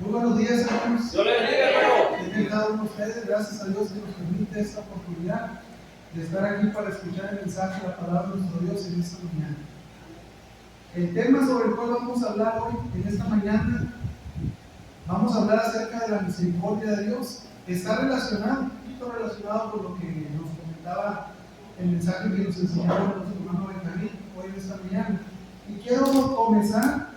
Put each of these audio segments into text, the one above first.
Muy buenos días, hermanos. Dios le bendiga, hermano. Bendiga a cada uno de ustedes. Gracias a Dios que nos permite esta oportunidad de estar aquí para escuchar el mensaje, la palabra de nuestro Dios en esta mañana. El tema sobre el cual vamos a hablar hoy, en esta mañana, vamos a hablar acerca de la misericordia de Dios. Está relacionado, un poquito relacionado con lo que nos comentaba el mensaje que nos enseñaba nuestro hermano Benjamín hoy en esta mañana. Y quiero comenzar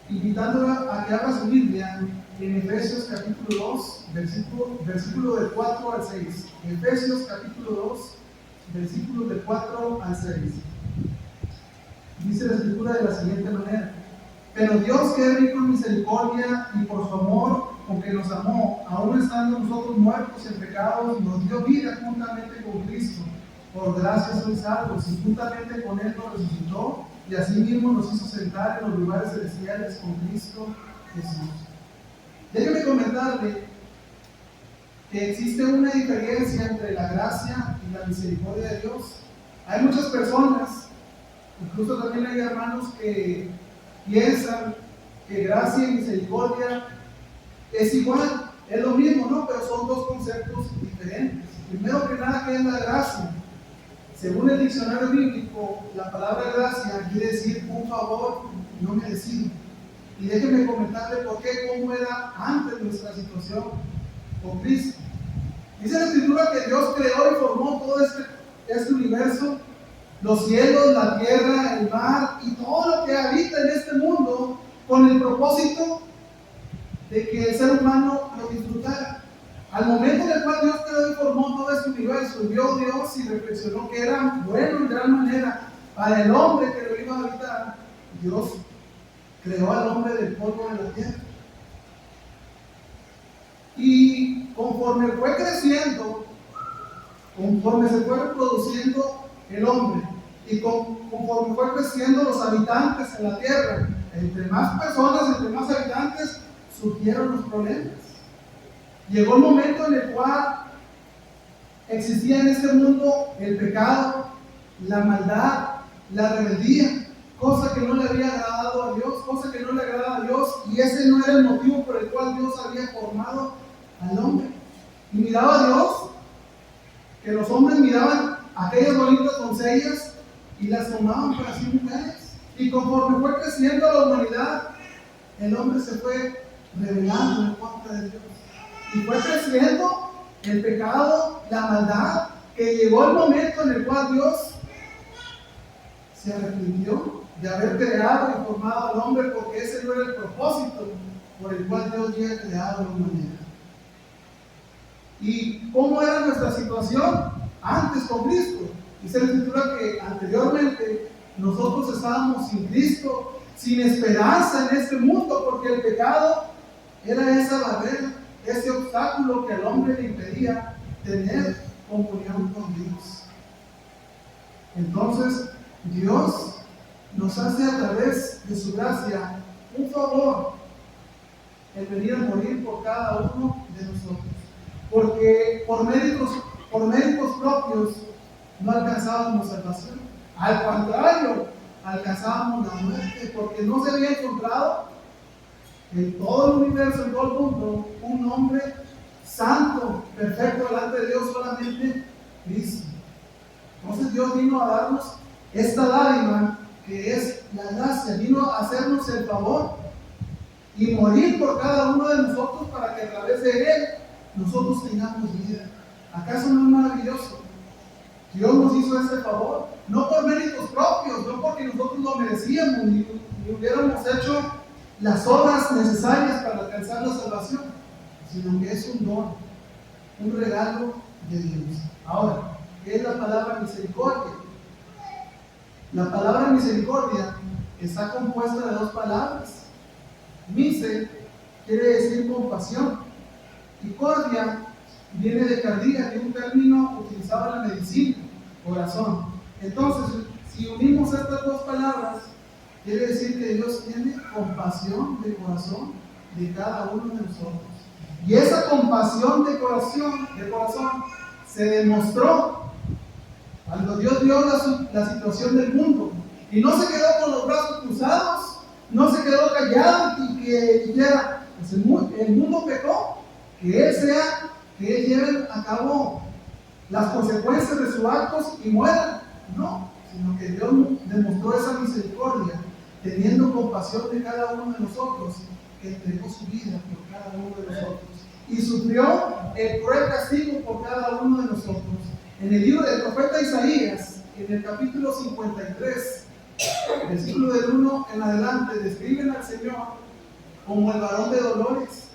invitándola a que abra su Biblia en Efesios capítulo 2, versículo del 4 al 6. Efesios capítulo 2, versículos del 4 al 6. Dice la escritura de la siguiente manera: pero Dios, que es rico en misericordia y por su amor con que nos amó, aun estando nosotros muertos en pecados, nos dio vida juntamente con Cristo. Por gracia sois salvos, y juntamente con Él nos resucitó, y asimismo nos hizo sentar en los lugares celestiales con Cristo Jesús. Déjeme comentarle que existe una diferencia entre la gracia y la misericordia de Dios. Hay muchas personas, incluso también hay hermanos que piensan que gracia y misericordia es igual, es lo mismo, ¿no? Pero son dos conceptos diferentes. Primero que nada, ¿qué es la gracia? Según el diccionario bíblico, la palabra gracia quiere decir un favor no merecido. Y déjenme comentarle por qué, cómo era antes nuestra situación con Cristo. Dice la escritura que Dios creó y formó todo este universo, los cielos, la tierra, el mar y todo lo que habita en este mundo, con el propósito de que el ser humano lo disfrutara. Al momento en el cual Dios creó y formó todo este universo, vio Dios y reflexionó que era bueno en gran manera para el hombre que lo iba a habitar. Dios creó al hombre del polvo de la tierra. Y conforme fue creciendo, conforme se fue reproduciendo el hombre, y conforme fue creciendo los habitantes en la tierra, entre más personas, entre más habitantes, surgieron los problemas. Llegó el momento en el cual existía en este mundo el pecado, la maldad, la rebeldía, cosa que no le había agradado a Dios, cosa que no le agradaba a Dios, y ese no era el motivo por el cual Dios había formado al hombre. Y miraba a Dios que los hombres miraban a aquellas bonitas doncellas y las tomaban para sí mujeres. Y conforme fue creciendo la humanidad, el hombre se fue rebelando en contra de Dios. Y fue creciendo el pecado, la maldad, que llegó el momento en el cual Dios se arrepintió de haber creado y formado al hombre, porque ese no era el propósito por el cual Dios había creado a la humanidad. ¿Y cómo era nuestra situación antes con Cristo? Dice la escritura que anteriormente nosotros estábamos sin Cristo, sin esperanza en este mundo, porque el pecado era esa barrera, ese obstáculo que al hombre le impedía tener comunión con Dios. Entonces, Dios nos hace a través de su gracia un favor, el venir a morir por cada uno de nosotros. Porque por méritos propios no alcanzábamos salvación. Al contrario, alcanzábamos la muerte, porque no se había encontrado en todo el universo, en todo el mundo, un hombre santo, perfecto delante de Dios, solamente Cristo. Entonces Dios vino a darnos esta dádiva que es la gracia, vino a hacernos el favor y morir por cada uno de nosotros para que a través de Él nosotros tengamos vida. ¿Acaso no es maravilloso? Dios nos hizo este favor, no por méritos propios, no porque nosotros lo merecíamos ni hubiéramos hecho las obras necesarias para alcanzar la salvación, sino que es un don, un regalo de Dios. Ahora, ¿qué es la palabra misericordia? La palabra misericordia está compuesta de dos palabras. Mise quiere decir compasión, y cordia viene de cardia, que es un término utilizado en la medicina, corazón. Entonces, si unimos estas dos palabras, quiere decir que Dios tiene compasión de corazón de cada uno de nosotros. Y esa compasión de corazón se demostró cuando Dios vio la situación del mundo. Y no se quedó con los brazos cruzados, no se quedó callado y que dijera, pues el mundo pecó, que Él lleve a cabo las consecuencias de sus actos y mueran. No, sino que Dios demostró esa misericordia, teniendo compasión de cada uno de nosotros, que entregó su vida por cada uno de nosotros y sufrió el cruel castigo por cada uno de nosotros. En el libro del profeta Isaías, en el capítulo 53, versículo del 1 en adelante, describen al Señor como el varón de dolores,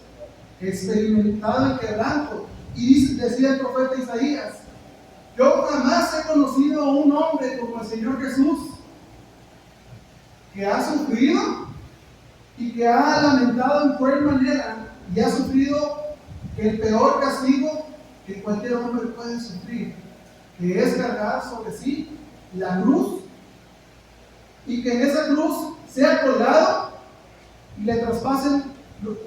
experimentado en quebranto. Y decía el profeta Isaías: yo jamás he conocido a un hombre como el Señor Jesús, que ha sufrido y que ha lamentado en cruel manera y ha sufrido el peor castigo que cualquier hombre puede sufrir, que es cargar sobre sí la cruz, y que en esa cruz sea colgado y le traspasen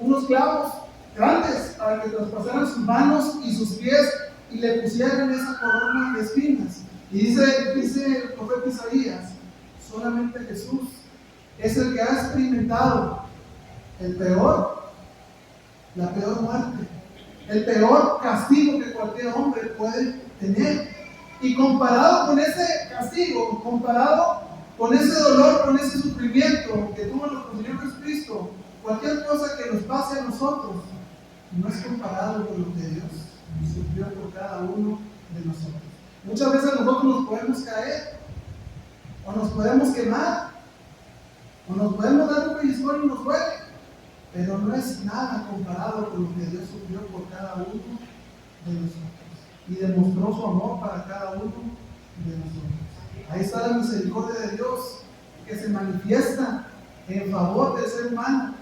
unos clavos grandes para que traspasaran sus manos y sus pies y le pusieran esa corona de espinas. Y dice el profeta Isaías: solamente Jesús es el que ha experimentado la peor muerte, el peor castigo que cualquier hombre puede tener. Y comparado con ese castigo, comparado con ese dolor, con ese sufrimiento que tuvo nuestro Señor Jesucristo, cualquier cosa que nos pase a nosotros no es comparado con lo que Dios sufrió por cada uno de nosotros. Muchas veces nosotros nos podemos caer, o nos podemos quemar, o nos podemos dar un pellizcón y nos duele, pero no es nada comparado con lo que Dios sufrió por cada uno de nosotros y demostró su amor para cada uno de nosotros. Ahí está la misericordia de Dios que se manifiesta en favor del ser humano,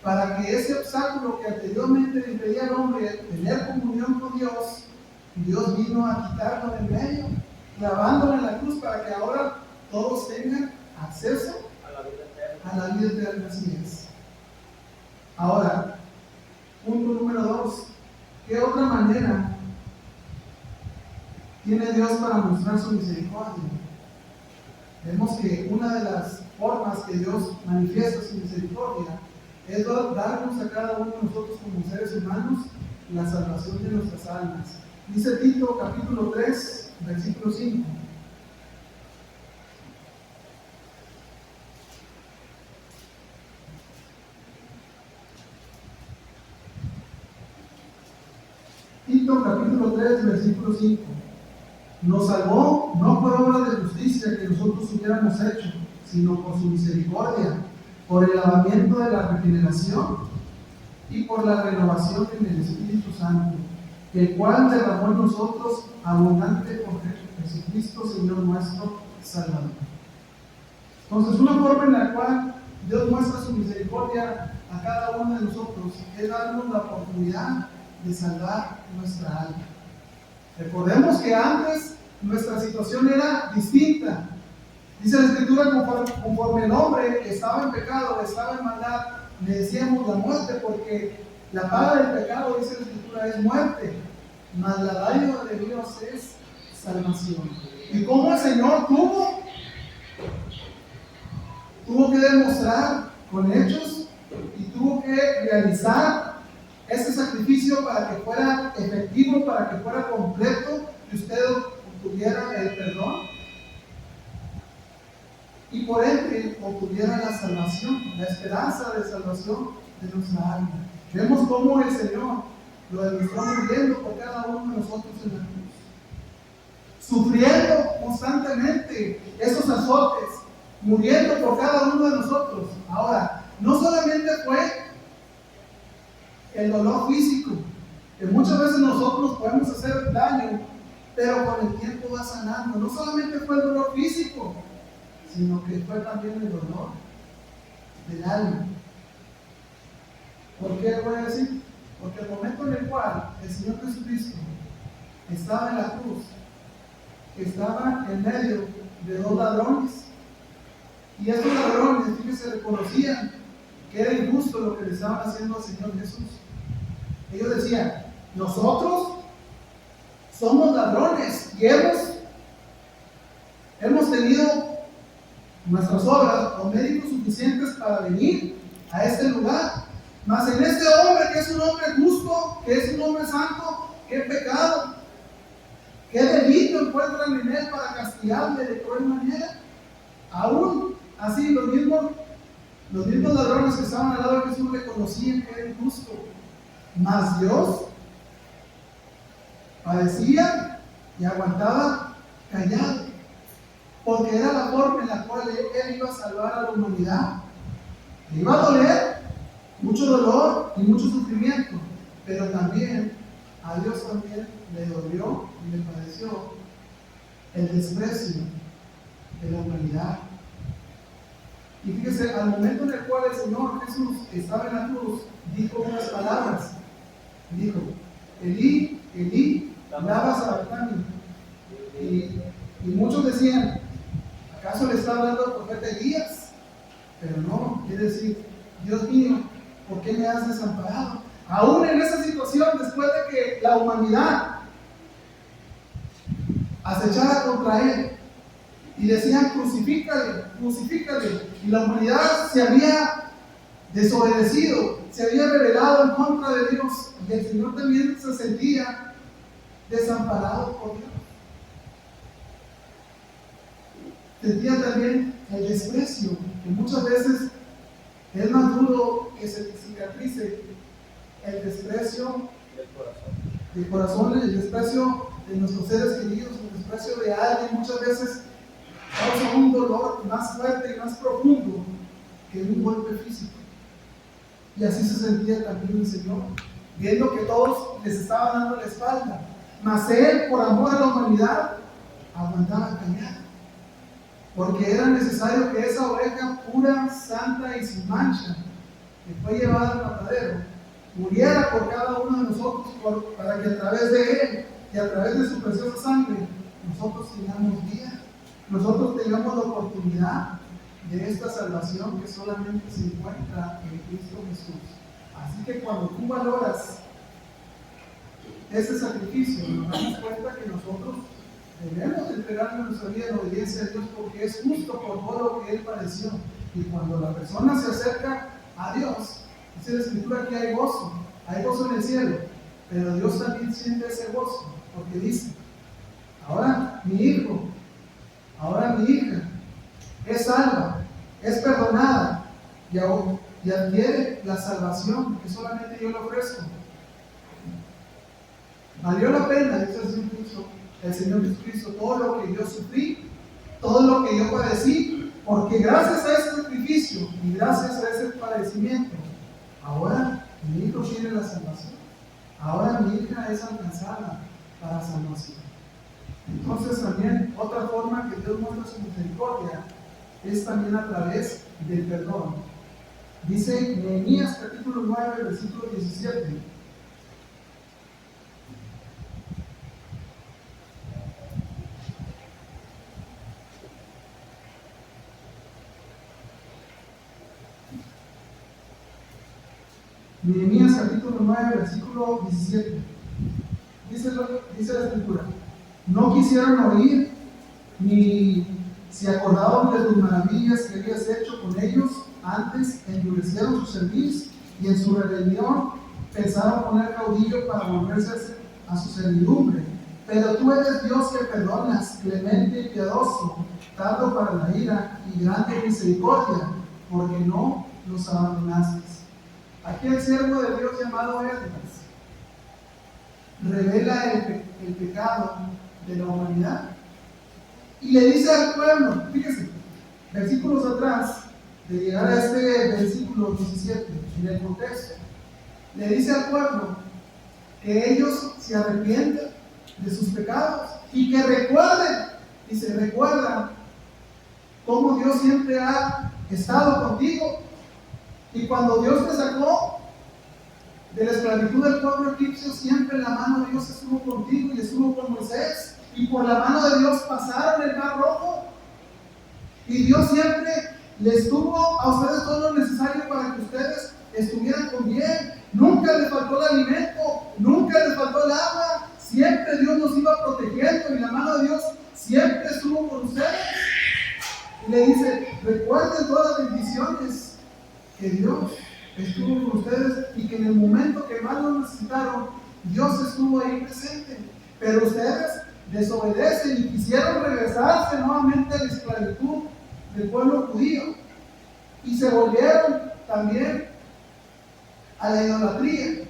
para que ese obstáculo que anteriormente le impedía al hombre tener comunión con Dios, Dios vino a quitarlo de en medio, clavándolo en la cruz, para que ahora todos tengan acceso a la vida eterna. Así es. Ahora, punto número 2. ¿Qué otra manera tiene Dios para mostrar su misericordia? Vemos que una de las formas que Dios manifiesta su misericordia es darnos a cada uno de nosotros como seres humanos la salvación de nuestras almas. Dice Tito capítulo 3, versículo 5. Tito capítulo 3, versículo 5. Nos salvó no por obra de justicia que nosotros hubiéramos hecho, sino por su misericordia, por el lavamiento de la regeneración y por la renovación en el Espíritu Santo, el cual derramó en nosotros abundante por Jesucristo, Señor nuestro Salvador. Entonces, una forma en la cual Dios muestra su misericordia a cada uno de nosotros es darnos la oportunidad de salvar nuestra alma. Recordemos que antes nuestra situación era distinta. Dice la Escritura: conforme el hombre estaba en pecado, estaba en maldad, le decíamos la muerte, porque la paga del pecado, dice la Escritura, es muerte, mas la dádiva de Dios es salvación. Y cómo el Señor tuvo que demostrar con hechos y tuvo que realizar ese sacrificio para que fuera efectivo, para que fuera completo, que usted obtuviera el perdón y por ende obtuviera la salvación, la esperanza de salvación de nuestra alma. Vemos cómo el Señor lo demostró muriendo por cada uno de nosotros en la cruz, sufriendo constantemente esos azotes, muriendo por cada uno de nosotros. Ahora, no solamente fue el dolor físico, que muchas veces nosotros podemos hacer daño, pero con el tiempo va sanando. No solamente fue el dolor físico, sino que fue también el dolor del alma. ¿Por qué voy a decir? Porque el momento en el cual el Señor Jesucristo estaba en la cruz, estaba en medio de dos ladrones, y estos ladrones, fíjense, reconocían que era injusto lo que le estaban haciendo al Señor Jesús. Ellos decían: nosotros somos ladrones y hemos tenido nuestras obras o méritos suficientes para venir a este lugar. Mas en este hombre, que es un hombre justo, que es un hombre santo, ¿qué pecado, qué delito encuentran en él para castigarle de cruel manera? Aún así, los mismos ladrones que estaban al lado de Jesús reconocían que era injusto. Mas Dios padecía y aguantaba callado, porque era la forma en la cual él iba a salvar a la humanidad. Le iba a doler mucho dolor y mucho sufrimiento, pero también a Dios también le dolió y le padeció el desprecio de la humanidad. Y fíjese, al momento en el cual el Señor Jesús estaba en la cruz, dijo unas palabras. Dijo: Elí, Elí, lama sabactani. Y muchos decían: ¿acaso le está hablando al profeta Elías? Pero no, quiere decir: Dios mío, ¿por qué me has desamparado? Aún en esa situación, después de que la humanidad acechara contra él y decían: crucifícale, crucifícale, y la humanidad se había desobedecido, se había rebelado en contra de Dios, y el Señor también se sentía desamparado por Dios. Sentía también el desprecio, que muchas veces es más duro que se cicatrice el desprecio del corazón, el desprecio de nuestros seres queridos, el desprecio de alguien. Muchas veces causa un dolor más fuerte y más profundo que un golpe físico. Y así se sentía también el Señor, viendo que todos les estaban dando la espalda, mas Él, por amor a la humanidad, aguantaba callado, porque era necesario que esa oveja pura, santa y sin mancha, que fue llevada al matadero, muriera por cada uno de nosotros, para que a través de Él y a través de su preciosa sangre nosotros tengamos vida, nosotros tengamos la oportunidad de esta salvación que solamente se encuentra en Cristo Jesús. Así que cuando tú valoras ese sacrificio, nos damos cuenta que nosotros debemos entregarle nuestra vida en obediencia a Dios, porque es justo por todo lo que Él padeció. Y cuando la persona se acerca a Dios, dice la Escritura que hay gozo en el cielo, pero Dios también siente ese gozo, porque dice: ahora mi hijo, ahora mi hija es salva, es perdonada y adquiere la salvación que solamente yo le ofrezco. Valió la pena, dice el Señor Jesucristo, todo lo que yo sufrí, todo lo que yo padecí, porque gracias a ese sacrificio y gracias a ese padecimiento, ahora mi hijo tiene la salvación, ahora mi hija es alcanzada para salvación. Entonces también otra forma que Dios muestra su misericordia es también a través del perdón. Dice Nehemías capítulo 9, versículo 17. Nehemías capítulo 9, versículo 17. Dice la Escritura: no quisieron oír, ni se acordaban de tus maravillas que habías hecho con ellos, antes endurecieron su cerviz y en su rebelión pensaron poner caudillo para volverse a su servidumbre. Pero tú eres Dios que perdonas, clemente y piadoso, tardo para la ira y grande misericordia, porque no los abandonaste. Aquí el siervo de Dios llamado Esdras revela el pecado de la humanidad y le dice al pueblo, fíjese, versículos atrás de llegar a este versículo 17, en el contexto, le dice al pueblo que ellos se arrepienten de sus pecados y que recuerden, dice: recuerda cómo Dios siempre ha estado contigo. Y cuando Dios te sacó de la esclavitud del pueblo egipcio, siempre la mano de Dios estuvo contigo y estuvo con Moisés. Y por la mano de Dios pasaron el mar rojo. Y Dios siempre les tuvo a ustedes todo lo necesario para que ustedes estuvieran con bien. Nunca les faltó el alimento, nunca les faltó el agua. Siempre Dios nos iba protegiendo y la mano de Dios siempre estuvo con ustedes. Y le dice: recuerden todas las bendiciones que Dios estuvo con ustedes y que en el momento que más lo necesitaron, Dios estuvo ahí presente. Pero ustedes desobedecen y quisieron regresarse nuevamente a la esclavitud del pueblo judío y se volvieron también a la idolatría.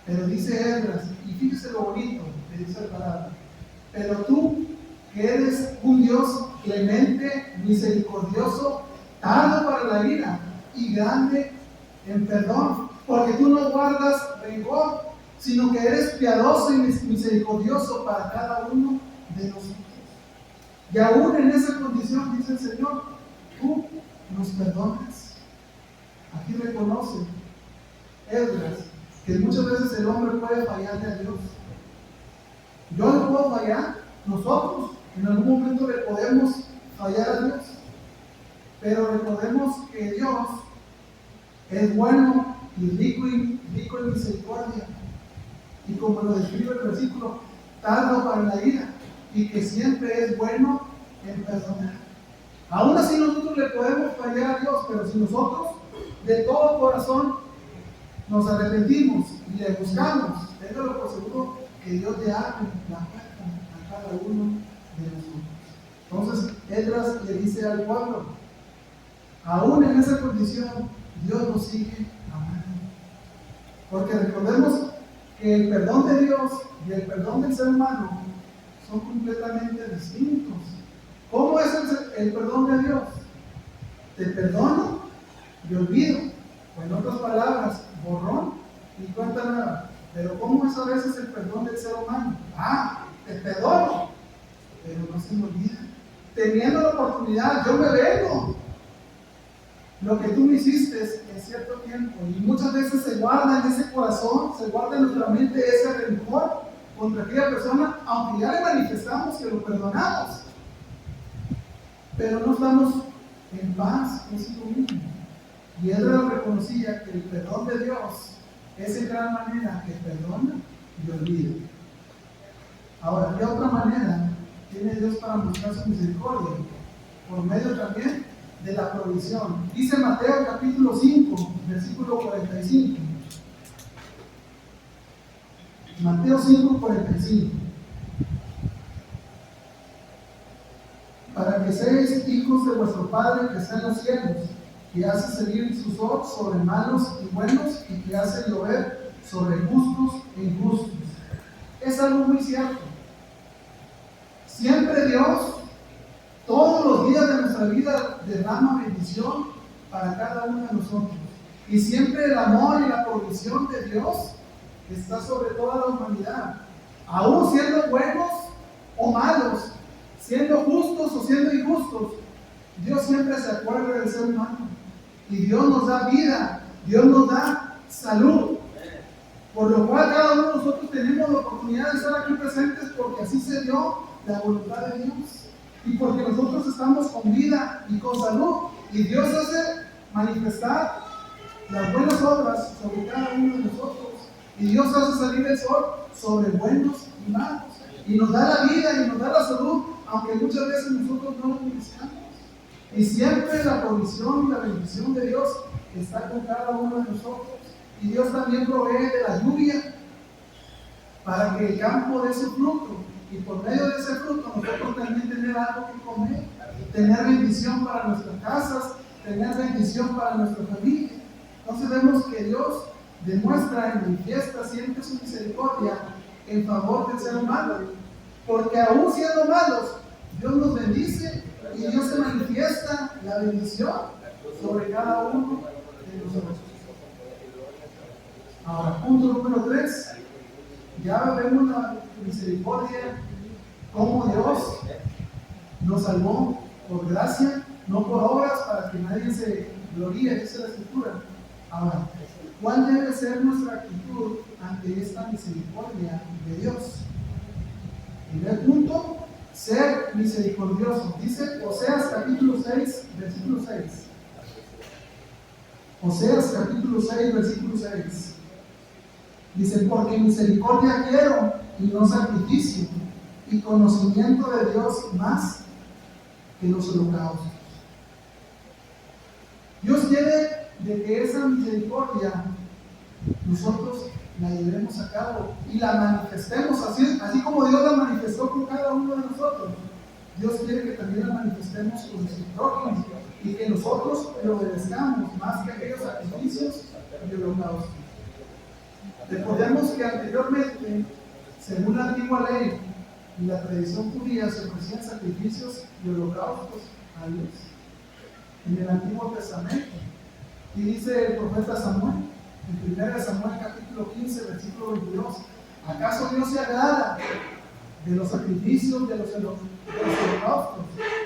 Pero dice Esdras, y fíjese lo bonito que dice la palabra, pero tú, que eres un Dios clemente, misericordioso, tardo para la ira y grande en perdón, porque tú no guardas rencor, sino que eres piadoso y misericordioso para cada uno de nosotros. Y aún en esa condición, dice el Señor, tú nos perdonas. Aquí reconoce Esdras que muchas veces el hombre puede fallarle a Dios. Yo le puedo fallar, nosotros en algún momento le podemos fallar a Dios, pero recordemos que Dios es bueno y rico en misericordia, y como lo describe el versículo, tardo para la ira, y que siempre es bueno en perdonar. Aún así nosotros le podemos fallar a Dios, pero si nosotros de todo corazón nos arrepentimos y le buscamos, téngalo por seguro que Dios le abre la puerta a cada uno de nosotros. Entonces Esdras le dice al pueblo, aún en esa condición Dios nos sigue amando, porque recordemos que el perdón de Dios y el perdón del ser humano son completamente distintos. ¿Cómo es el perdón de Dios? Te perdono y olvido, o en otras palabras, borrón y cuenta nueva. Pero ¿cómo es a veces el perdón del ser humano? Te perdono, pero no se me olvida. Teniendo la oportunidad, yo me vengo. Lo que tú me hiciste en cierto tiempo, y muchas veces se guarda en ese corazón, se guarda en nuestra mente ese rencor contra aquella persona, aunque ya le manifestamos que lo perdonamos, pero no estamos en paz consigo mismo. Y él reconocía que el perdón de Dios es en gran manera que perdona y olvida. Ahora, ¿qué otra manera tiene Dios para mostrar su misericordia? Por medio también de la provisión. Dice Mateo capítulo 5, versículo 45. Mateo 5, 45. Para que seáis hijos de vuestro Padre que está en los cielos, que hace salir su sol sobre malos y buenos, y que hace llover sobre justos e injustos. Es algo muy cierto. Siempre Dios, todos los días de nuestra vida, derrama bendición para cada uno de nosotros. Y siempre el amor y la provisión de Dios está sobre toda la humanidad. Aún siendo buenos o malos, siendo justos o siendo injustos, Dios siempre se acuerda del ser humano. Y Dios nos da vida, Dios nos da salud. Por lo cual cada uno de nosotros tenemos la oportunidad de estar aquí presentes, porque así se dio la voluntad de Dios. Y porque nosotros estamos con vida y con salud. Y Dios hace manifestar las buenas obras sobre cada uno de nosotros. Y Dios hace salir el sol sobre buenos y malos. Y nos da la vida y nos da la salud, aunque muchas veces nosotros no lo merecemos. Y siempre la provisión y la bendición de Dios está con cada uno de nosotros. Y Dios también provee de la lluvia para que el campo dé su fruto. Y por medio de ese fruto nosotros también tener algo que comer, tener bendición para nuestras casas, tener bendición para nuestra familia. Entonces vemos que Dios demuestra y manifiesta siempre su misericordia en favor del ser humano. Porque aún siendo malos, Dios nos bendice y Dios se manifiesta la bendición sobre cada uno de nosotros. Ahora, punto número 3. Ya vemos la misericordia, cómo Dios nos salvó por gracia, no por obras, para que nadie se gloríe, dice la Escritura. Ahora, ¿cuál debe ser nuestra actitud ante esta misericordia de Dios? Primer punto, ser misericordioso. Dice Oseas capítulo 6, versículo 6. Oseas capítulo 6, versículo 6. Dice, porque misericordia quiero y no sacrificio, y conocimiento de Dios más que los holocaustos. Dios quiere de que esa misericordia nosotros la llevemos a cabo y la manifestemos así como Dios la manifestó con cada uno de nosotros. Dios quiere que también la manifestemos con nuestros prójimos y que nosotros lo obedezcamos más que aquellos sacrificios y holocaustos. Recordemos que anteriormente, según la antigua ley y la tradición judía, se ofrecían sacrificios y holocaustos a Dios en el Antiguo Testamento. Y dice el profeta Samuel, en 1 Samuel capítulo 15, versículo 22, ¿acaso Dios se agrada de los sacrificios, de los holocaustos?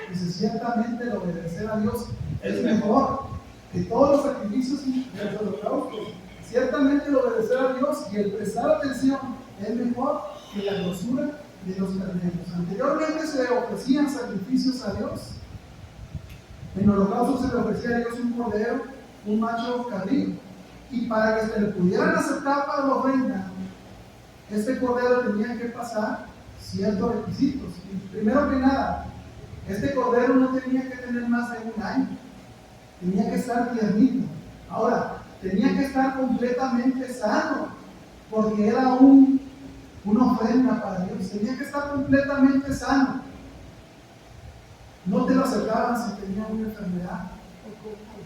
Dice, ciertamente el obedecer a Dios es mejor que todos los sacrificios y los holocaustos. Ciertamente el obedecer a Dios y el prestar atención es mejor que la grosura de los carneros. Anteriormente se le ofrecían sacrificios a Dios. En holocausto se le ofrecía a Dios un cordero, un macho cabrío. Y para que se le pudieran aceptar para la ofrenda, este cordero tenía que pasar ciertos requisitos. Y primero que nada, este cordero no tenía que tener más de un año. Tenía que estar tiernito. Ahora, tenía que estar completamente sano, porque era una ofrenda para Dios. Tenía que estar completamente sano. No te lo aceptaban si tenía una enfermedad.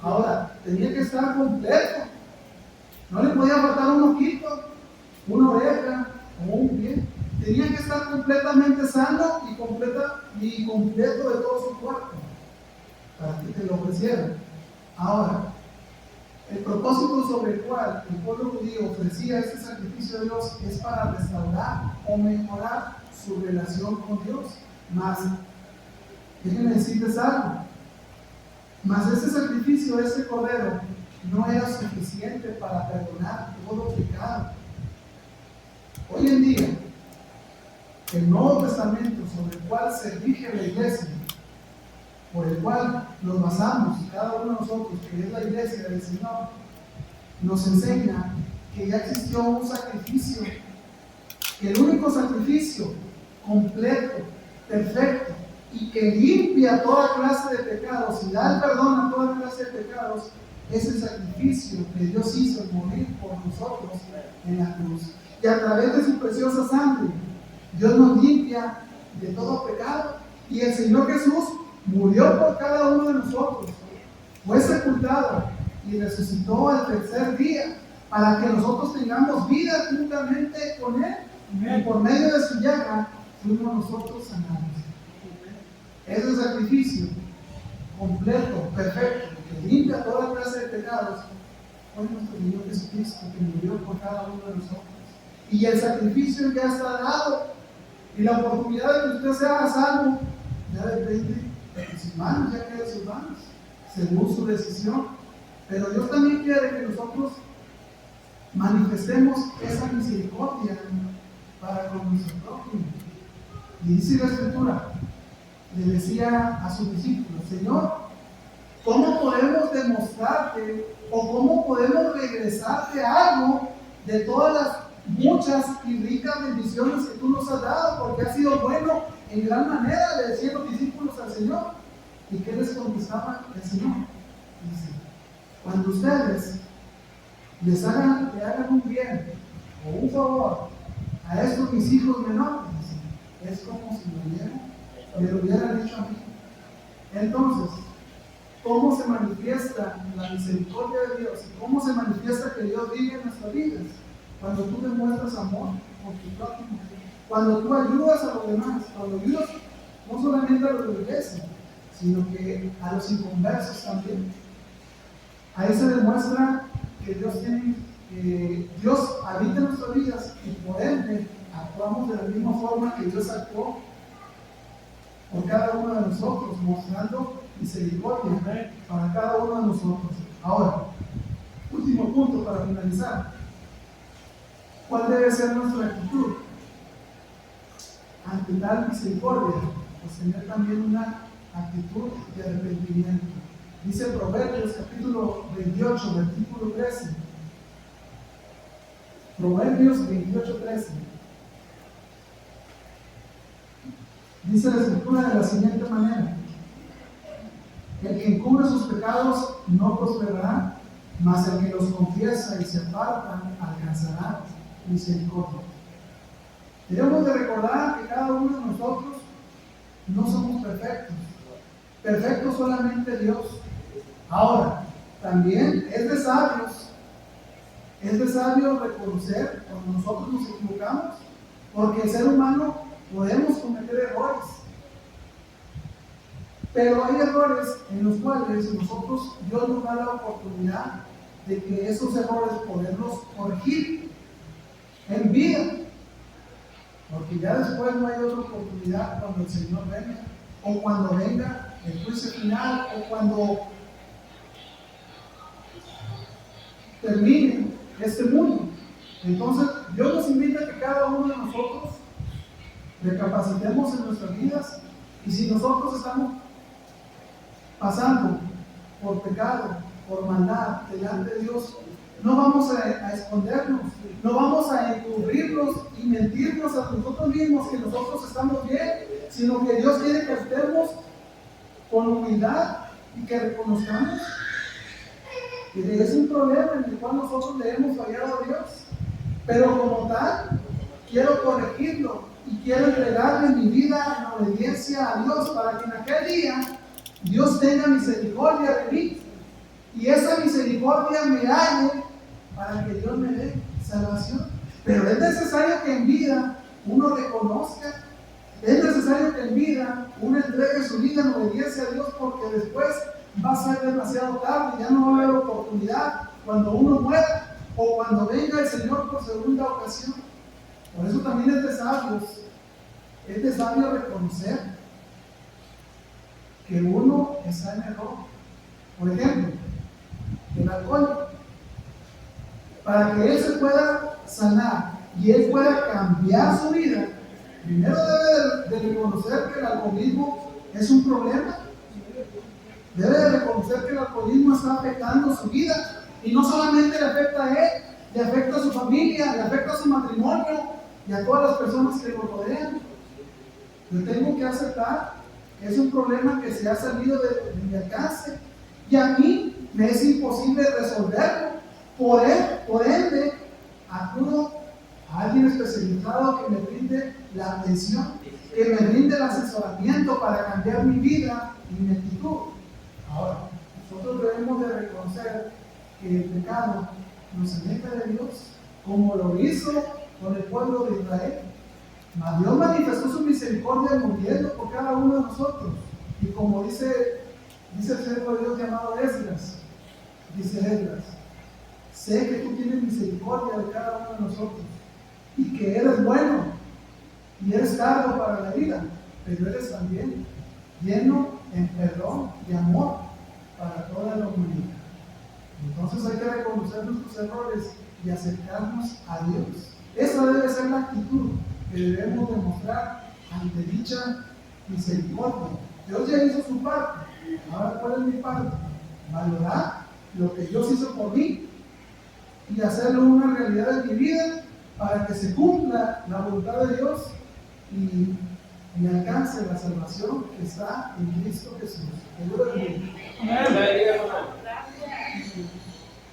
Ahora, tenía que estar completo. No le podía faltar un ojito, una oreja o un pie. Tenía que estar completamente sano y completo de todo su cuerpo para que te lo ofrecieran. Ahora, el propósito sobre el cual el pueblo judío ofrecía este sacrificio a Dios es para restaurar o mejorar su relación con Dios. Más, déjenme decirles algo, más ese sacrificio, ese cordero, no era suficiente para perdonar todo pecado. Hoy en día, el Nuevo Testamento sobre el cual se rige la iglesia, por el cual nos basamos cada uno de nosotros, que es la iglesia del Señor, nos enseña que ya existió un sacrificio, el único sacrificio completo, perfecto, y que limpia toda clase de pecados y da el perdón a toda clase de pecados, es el sacrificio que Dios hizo en morir por nosotros en la cruz. Y a través de su preciosa sangre, Dios nos limpia de todo pecado. Y el Señor Jesús murió por cada uno de nosotros, fue sepultado y resucitó al tercer día para que nosotros tengamos vida juntamente con Él. Y por medio de su llaga fuimos nosotros sanados. Ese sacrificio completo, perfecto, que limpia toda clase de pecados, fue nuestro Señor Jesucristo, que murió por cada uno de nosotros. Y el sacrificio ya está dado, y la oportunidad de que usted sea salvo ya depende de sus manos, ya queda en sus manos, según su decisión. Pero Dios también quiere que nosotros manifestemos esa misericordia para con nuestro prójimo. Y dice la Escritura, le decía a sus discípulos, Señor, ¿cómo podemos demostrarte o cómo podemos regresarte algo de todas las muchas y ricas bendiciones que tú nos has dado? Porque has sido bueno en gran manera, le decían los discípulos al Señor. ¿Y qué les contestaba el Señor? Dice, cuando ustedes le hagan un bien o un favor a estos mis hijos menores, es como si me lo hubieran dicho a mí. Entonces, ¿cómo se manifiesta la misericordia de Dios? ¿Cómo se manifiesta que Dios vive en nuestras vidas? Cuando tú demuestras amor por tu prójimo, cuando tú ayudas a los demás, cuando ayudas no solamente a los de la iglesia, sino que a los inconversos también. Ahí se demuestra que Dios habita en nuestras vidas y por ende actuamos de la misma forma que Dios actuó por cada uno de nosotros, mostrando misericordia para cada uno de nosotros. Ahora, último punto para finalizar. ¿Cuál debe ser nuestra actitud ante tal misericordia? Pues tener también una actitud de arrepentimiento. Dice Proverbios capítulo 28, versículo 13. Proverbios 28, 13. Dice la Escritura de la siguiente manera: el que encubre sus pecados no prosperará, mas el que los confiesa y se aparta alcanzará misericordia. Debemos de recordar que cada uno de nosotros no somos perfectos. Perfecto solamente Dios. Ahora, también es de sabios reconocer cuando nosotros nos equivocamos, porque el ser humano podemos cometer errores. Pero hay errores en los cuales nosotros, Dios nos da la oportunidad de que esos errores poderlos corregir en vida. Porque ya después no hay otra oportunidad cuando el Señor venga, o cuando venga el juicio final, o cuando termine este mundo. Entonces, Dios nos invita a que cada uno de nosotros recapacitemos en nuestras vidas, y si nosotros estamos pasando por pecado, por maldad delante de Dios, no vamos a escondernos, no vamos a encubrirnos y mentirnos a nosotros mismos que nosotros estamos bien, sino que Dios quiere que estemos con humildad y que reconozcamos que es un problema en el cual nosotros le hemos fallado a Dios, pero como tal, quiero corregirlo y quiero entregarle mi vida en obediencia a Dios para que en aquel día Dios tenga misericordia de mí y esa misericordia me halle para que Dios me dé salvación. Pero es necesario que en vida uno reconozca, es necesario que en vida uno entregue su vida en obediencia a Dios, porque después va a ser demasiado tarde, ya no va a haber oportunidad cuando uno muera o cuando venga el Señor por segunda ocasión. Por eso también es de sabios reconocer que uno está en error. Por ejemplo, el alcohol, para que él se pueda sanar y él pueda cambiar su vida, primero debe de reconocer que el alcoholismo es un problema. Debe de reconocer que el alcoholismo está afectando su vida, y no solamente le afecta a él, le afecta a su familia, le afecta a su matrimonio y a todas las personas que lo rodean. Yo tengo que aceptar que es un problema que se ha salido de mi alcance y a mí me es imposible resolverlo. Por ende, acudo a alguien especializado que me brinde la atención, que me brinde el asesoramiento para cambiar mi vida y mi actitud. Ahora, nosotros debemos de reconocer que el pecado nos aleja de Dios, como lo hizo con el pueblo de Israel. Mas Dios manifestó su misericordia muriendo por cada uno de nosotros. Y como dice el siervo de Dios llamado Esdras, dice Esdras: sé que tú tienes misericordia de cada uno de nosotros, y que eres bueno, y eres tardo para la vida, pero eres también lleno en perdón y amor para toda la humanidad. Entonces hay que reconocer nuestros errores y acercarnos a Dios. Esa debe ser la actitud que debemos demostrar ante dicha misericordia. Dios ya hizo su parte. Ahora, ¿cuál es mi parte? Valorar lo que Dios hizo por mí y hacerlo una realidad en mi vida para que se cumpla la voluntad de Dios y alcance la salvación que está en Cristo Jesús. Que Dios bendiga.